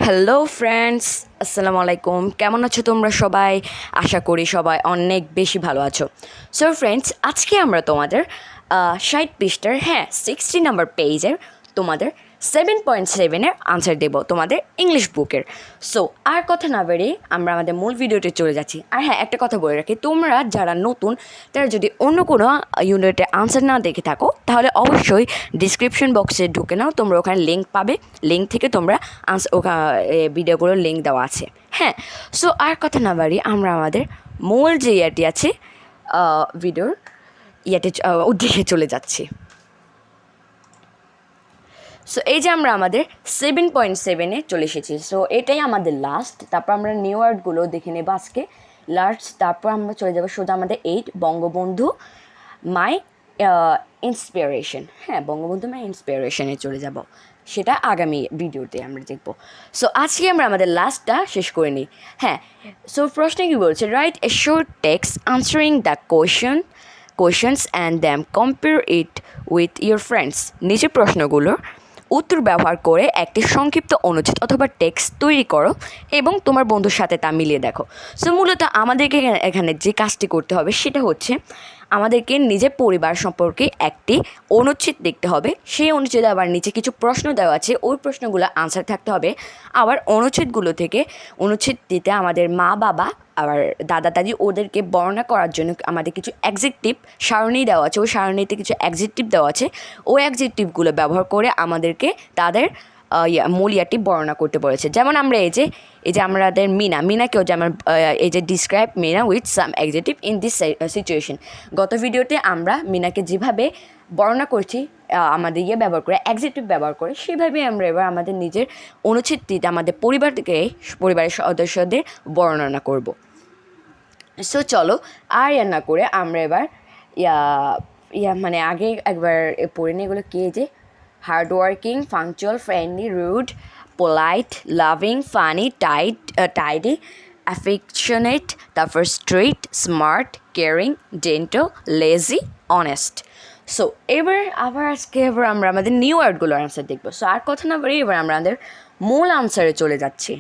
Hello friends, আসসালামু আলাইকুম। কেমন আছো তোমরা সবাই? আশা করি সবাই অনেক বেশি ভালো আছো। সো ফ্রেন্ডস, আজকে আমরা তোমাদের 60 পৃষ্ঠার 60 নাম্বার পেজের তোমাদের 7.7-এর আনসার দেব তোমাদের ইংলিশ বুকের। সো আর কথা না বেরিয়ে আমরা আমাদের মূল ভিডিওতে চলে যাচ্ছি। আর একটা কথা বলে রাখি, তোমরা যারা নতুন তারা যদি অন্য কোনো ইউনিটের আনসার না দেখে থাকো তাহলে অবশ্যই ডিসক্রিপশন বক্সে ঢুকে নাও, তোমরা ওখানে লিঙ্ক পাবে। লিঙ্ক থেকে তোমরা ভিডিওগুলোর লিঙ্ক দেওয়া আছে। সো আর কথা না বাড়ি আমরা আমাদের মূল যে ইয়াটি আছে ভিডিওর ইয়াতে উদ্দেশ্যে চলে যাচ্ছি। সো এই যে আমরা আমাদের 7.7-এ চলে এসেছি। সো এটাই আমাদের লাস্ট। তারপর আমরা নিউ ওয়ার্ডগুলো দেখে নেব আজকে লাস্ট। তারপর আমরা চলে যাবো সোজা আমাদের 8 বঙ্গবন্ধু মাই ইন্সপিরেশন। বঙ্গবন্ধু মাই ইন্সপিরেশনে চলে যাব, সেটা আগামী ভিডিওতে আমরা দেখব। সো আজকে আমরা আমাদের লাস্টটা শেষ করে নিই। সো প্রশ্নে কী বলছে, write a short text answering the questions and them compare it with your friends. নিচে প্রশ্নগুলোর উত্তর ব্যবহার করে একটি সংক্ষিপ্ত অনুচ্ছেদ অথবা টেক্সট তৈরি করো এবং তোমার বন্ধুর সাথে তা মিলিয়ে দেখো। সো মূলত আমাদেরকে এখানে যে কাজটি করতে হবে সেটা হচ্ছে আমাদেরকে নিজের পরিবার সম্পর্কে একটি অনুচ্ছেদ দেখতে হবে। সেই অনুচ্ছেদে আবার নিচে কিছু প্রশ্ন দেওয়া আছে, ওই প্রশ্নগুলো আনসার থাকতে হবে। আবার অনুচ্ছেদ দিতে আমাদের মা বাবা আবার দাদা দাদি ওদেরকে বর্ণনা করার জন্য আমাদের কিছু অ্যাডজেক্টিভ সারণী দেওয়া আছে। ওই সারণীতে কিছু অ্যাডজেক্টিভ দেওয়া আছে, ওই অ্যাডজেক্টিভগুলো ব্যবহার করে আমাদেরকে তাদের মূল ইয়াটি বর্ণনা করতে বলেছে। যেমন আমরা এই যে আমাদের মিনাকেও যেমন এই যে describe Mina with some adjective in this situation. গত ভিডিওতে আমরা মিনাকে যেভাবে বর্ণনা করছি আমাদের ব্যবহার করে অ্যাডজেক্টিভ ব্যবহার করে, সেভাবেই আমরা এবার আমাদের নিজের অনুচ্ছেদটিতে আমাদের পরিবারের সদস্যদের বর্ণনা করব। সো চলো আর না করে আমরা এবার আগে একবার পড়ে নিই এগুলো কে যে hardworking, punctual, friendly, rude, polite, loving, funny, tidy, affectionate, তারপর straight, smart, caring, gentle, lazy, honest. So আজকে আমরা আমাদের নিউ ওয়ার্ডগুলোর আনসার দেখবো। সো আর কথা না বলি এবার আমরা আমাদের মূল আনসারে চলে যাচ্ছি।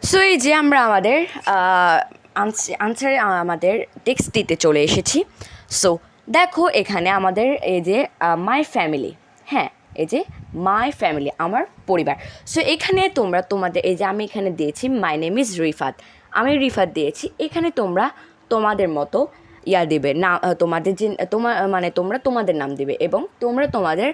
সো এই যে আমরা আমাদের আনসারে আমাদের টেক্সটটিতে চলে এসেছি। সো দেখো এখানে আমাদের এই যে মাই ফ্যামিলি, এই যে মাই ফ্যামিলি আমার পরিবার। সো এখানে তোমাদের এই যে আমি এখানে দিয়েছি মাই নেম ইজ রিফাত, আমি রিফাত দিয়েছি। এখানে তোমরা তোমাদের মতো দেবে না, তোমরা তোমাদের নাম দেবে এবং তোমরা তোমাদের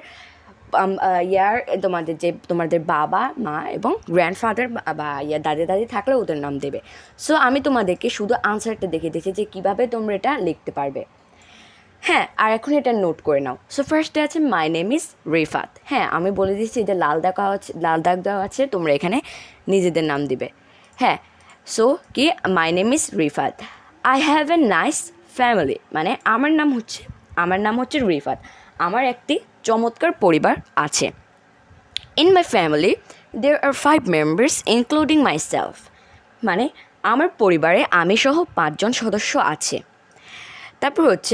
তোমাদের বাবা মা এবং গ্র্যান্ডফাদার বা দাদি থাকলে ওদের নাম দেবে। সো আমি তোমাদেরকে শুধু আনসারটা দেখে দিয়েছি যে কীভাবে তোমরা এটা লিখতে পারবে। আর এখন এটা নোট করে নাও। সো ফার্স্টে আছে মাই নেম ইজ রিফাত। আমি বলে দিচ্ছি যে লাল দাগ দেওয়া আছে, তোমরা এখানে নিজেদের নাম দিবে। সো কি my name is Rifat, I have a nice family, মানে আমার নাম হচ্ছে রিফাত, আমার একটি চমৎকার পরিবার আছে। In my family there are 5 members including myself, মানে আমার পরিবারে আমি সহ 5 জন সদস্য আছে। তারপর হচ্ছে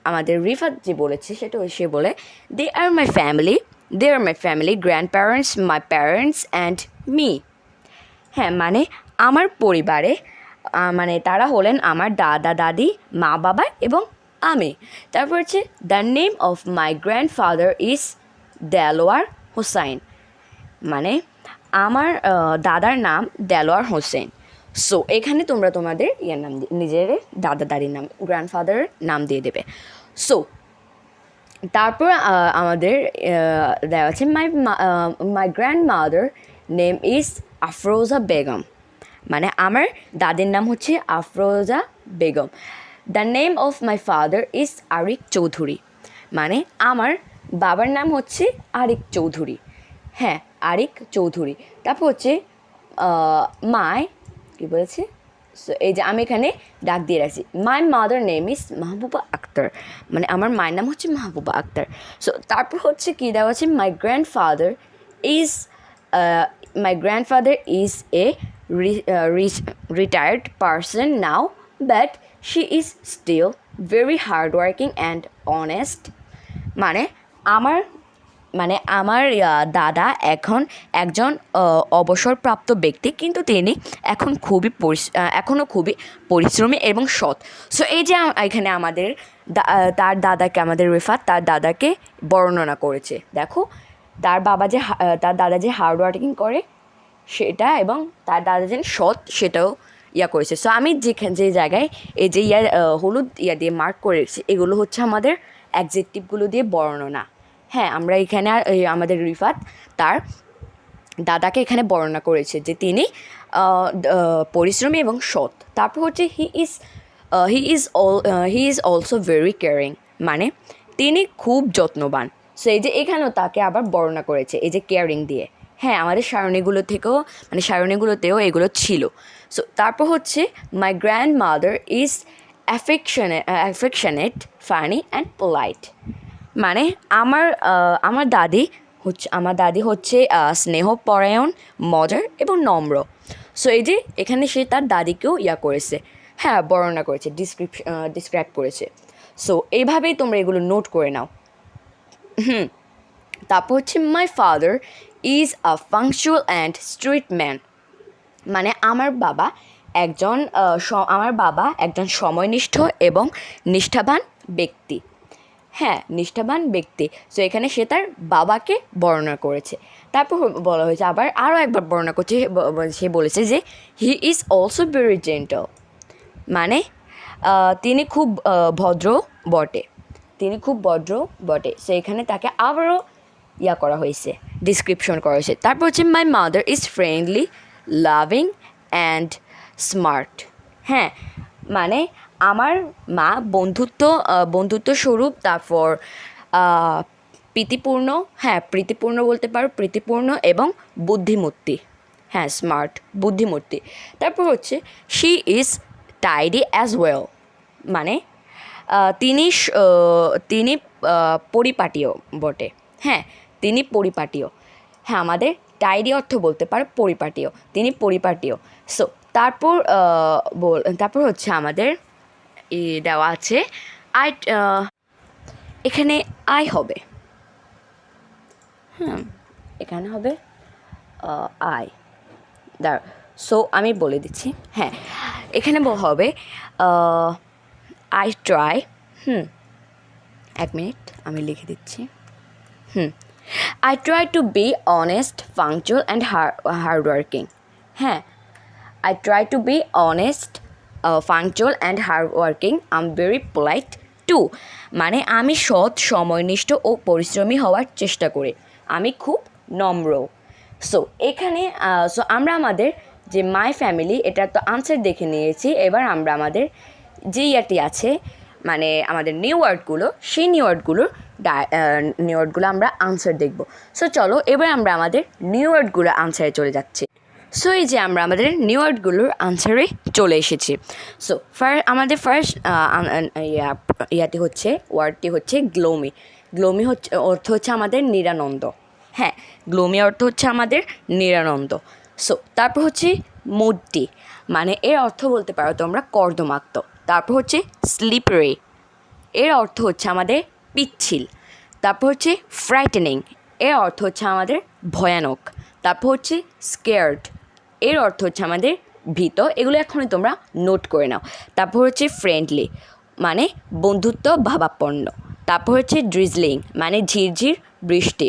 আমাদের রিফাত যে বলেছে সেটা সে বলে they are my family grandparents, my parents and me. মানে আমার পরিবারে মানে তারা হলেন আমার দাদা দাদি, মা বাবা এবং আমি। তারপর হচ্ছে the name of my grandfather is Delwar Hossain, মানে আমার দাদার নাম দেলোয়ার হোসেন। সো এখানে তোমরা তোমাদের নাম নিজের দাদা দাদির নাম গ্র্যান্ডফাদারের নাম দিয়ে দেবে। সো তারপর আমাদের দেওয়া আছে my grandmother name is Afroza Begum, মানে আমার দাদির নাম হচ্ছে Afroza Begum. The name of my father is Arik Chowdhury, মানে আমার বাবার নাম হচ্ছে আরিক চৌধুরী। আরিক চৌধুরী। তারপর হচ্ছে কী বলেছে, সো এই যে আমি এখানে ডাক দিয়ে রাখছি my mother name is Mahbuba Akter, মানে আমার মায়ের নাম হচ্ছে মাহবুবা আক্তার। সো তারপর হচ্ছে কী দেওয়া আছে my grandfather is a retired person now, but she is still very hardworking and honest, মানে আমার মানে আমার দাদা এখন একজন অবসরপ্রাপ্ত ব্যক্তি, কিন্তু তিনি এখনও খুবই পরিশ্রমী এবং সৎ। সো এই যে এখানে আমাদের তার দাদাকে, আমাদের রিফাত তার দাদাকে বর্ণনা করেছে। দেখো তার দাদা যে হার্ড ওয়ার্কিং করে সেটা, এবং তার দাদা যে সৎ সেটাও করেছে। সো আমি যে জায়গায় এই যে হলুদ দিয়ে মার্ক করে রেখেছি, এগুলো হচ্ছে আমাদের অ্যাডজেক্টিভগুলো দিয়ে বর্ণনা। হ্যাঁ, আমরা এখানে আমাদের রিফাত তার দাদাকে এখানে বর্ণনা করেছে যে তিনি পরিশ্রমী এবং সৎ। তারপর হচ্ছে he is also very caring, মানে তিনি খুব যত্নবান। সো এই যে এখানেও তাকে আবার বর্ণনা করেছে এই যে কেয়ারিং দিয়ে। হ্যাঁ, আমাদের সারণীগুলোতেও এগুলো ছিল। সো তারপর হচ্ছে মাই grand mother is affectionate, funny and polite, মানে আমার দাদি হচ্ছে স্নেহপরায়ণ, মজার এবং নম্র। সো এই যে এখানে সে তার দাদিকেও করেছে, হ্যাঁ, বর্ণনা করেছে, ডিসক্রাইব করেছে। সো এইভাবেই তোমরা এগুলো নোট করে নাও। তারপর হচ্ছে my father is a punctual and strict man, মানে আমার বাবা একজন সময়নিষ্ঠ এবং নিষ্ঠাবান ব্যক্তি। হ্যাঁ, নিষ্ঠাবান ব্যক্তি। সো এখানে সে তার বাবাকে বর্ণনা করেছে। তারপর বলা হয়েছে আরও একবার বর্ণনা করছে, সে বলেছে যে he is also very gentle, মানে তিনি খুব ভদ্র বটে। সো এখানে তাকে আবারও করা হয়েছে, ডিসক্রিপশন করা হয়েছে। তারপর হচ্ছে my mother is friendly, loving and smart. হ্যাঁ, মানে আমার মা বন্ধুত্ব স্বরূপ, তারপর প্রীতিপূর্ণ বলতে পারো, প্রীতিপূর্ণ এবং বুদ্ধিমতী। হ্যাঁ, স্মার্ট, বুদ্ধিমতী। তারপর হচ্ছে she is tidy as well, মানে তিনি পরিপাটিও বটে। হ্যাঁ, তিনি পরিপাটিও। হ্যাঁ, আমাদের টাইডি অর্থ বলতে পারো পরিপাটিও, তিনি পরিপাটিও। সো তারপর হচ্ছে আমাদের দেওয়া আছে এখানে আই হবে, এখানে হবে আই। সো আমি বলে দিচ্ছি। হ্যাঁ, এখানে হবে আই ট্রাই। এক মিনিট, আমি লিখে দিচ্ছি। I try to be honest, punctual and hard working. হ্যাঁ, I try to be honest, punctual and hardworking. I'm very polite too. মানে আমি সৎ, সময়নিষ্ঠ ও পরিশ্রমী হওয়ার চেষ্টা করি। আমি খুব নম্র। সো এখানে আমরা আমাদের যে মাই ফ্যামিলি, এটার তো আনসার দেখে নিয়েছি। এবার আমরা আমাদের যে আছে, মানে আমাদের নিউ ওয়ার্ডগুলো, সেই নিউ ওয়ার্ডগুলো আমরা আনসার দেখব। সো চলো এবার আমরা আমাদের নিউ ওয়ার্ডগুলো আনসারে চলে যাচ্ছি। সো এই যে আমরা আমাদের নিউ ওয়ার্ডগুলোর আনসারে চলে এসেছি। সো আমাদের ফার্স্ট ওয়ার্ডটি হচ্ছে গ্লোমি। গ্লোমি অর্থ হচ্ছে আমাদের নিরানন্দ। হ্যাঁ, গ্লোমি অর্থ হচ্ছে আমাদের নিরানন্দ। সো তারপর হচ্ছে মুডটি, মানে এর অর্থ বলতে পারো তোমরা কর্দমাক্ত। তারপর হচ্ছে স্লিপারি, এর অর্থ হচ্ছে আমাদের পিচ্ছিল। তারপর হচ্ছে ফ্রাইটেনিং, এর অর্থ হচ্ছে আমাদের ভয়ানক। তারপর হচ্ছে স্কেয়ার্ড, এর অর্থ হচ্ছে আমাদের ভীত। এগুলো এখনই তোমরা নোট করে নাও। তারপর হচ্ছে ফ্রেন্ডলি, মানে বন্ধুত্ব ভাবাপন্ন। তারপর হচ্ছে ড্রিজলিং, মানে ঝিরঝির বৃষ্টি।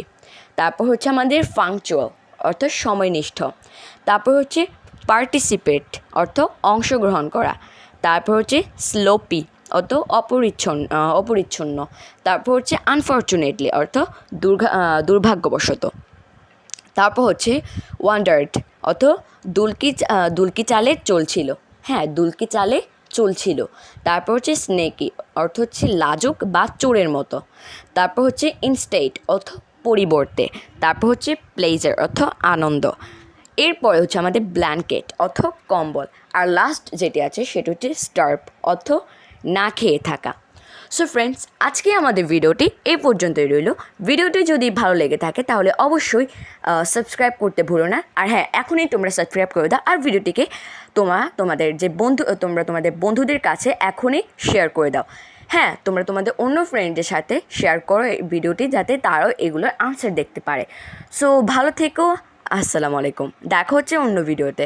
তারপর হচ্ছে আমাদের পাংচুয়াল, অর্থ সময়নিষ্ঠ। তারপর হচ্ছে পার্টিসিপেট, অর্থ অংশগ্রহণ করা। তারপর হচ্ছে স্লোপি, অর্থ অপরিচ্ছন্ন। তারপর হচ্ছে আনফর্চুনেটলি, অর্থ দুর্ভাগ্যবশত। তারপর হচ্ছে ওয়ান্ডার্ড, অর্থ দুলকি চালে চলছিল। হ্যাঁ, দুলকি চালে চলছিল। তারপর হচ্ছে স্নেকি, অর্থ হচ্ছে লাজুক বা চোরের মতো। তারপর হচ্ছে ইনস্টেড, অর্থ পরিবর্তে। তারপর হচ্ছে প্লেজার, অর্থ আনন্দ। এরপরে হচ্ছে আমাদের ব্ল্যাঙ্কেট, অর্থ কম্বল। আর লাস্ট যেটি আছে সেটি হচ্ছে স্টার্ভ, অর্থ না খেয়ে থাকা। সো ফ্রেন্ডস, আজকে আমাদের ভিডিওটি এই পর্যন্তই রইল। ভিডিওটি যদি ভালো লেগে থাকে তাহলে অবশ্যই সাবস্ক্রাইব করতে ভুলো না। আর হ্যাঁ, এখনই তোমরা সাবস্ক্রাইব করে দাও। আর ভিডিওটিকে তোমাদের বন্ধুদের কাছে এখনই শেয়ার করে দাও। হ্যাঁ, তোমরা তোমাদের অন্য ফ্রেন্ডদের সাথে শেয়ার করো এই ভিডিওটি, যাতে তারাও এগুলোর আনসার দেখতে পারে। সো ভালো থেকো, আসসালামু আলাইকুম, দেখা হচ্ছে অন্য ভিডিওতে।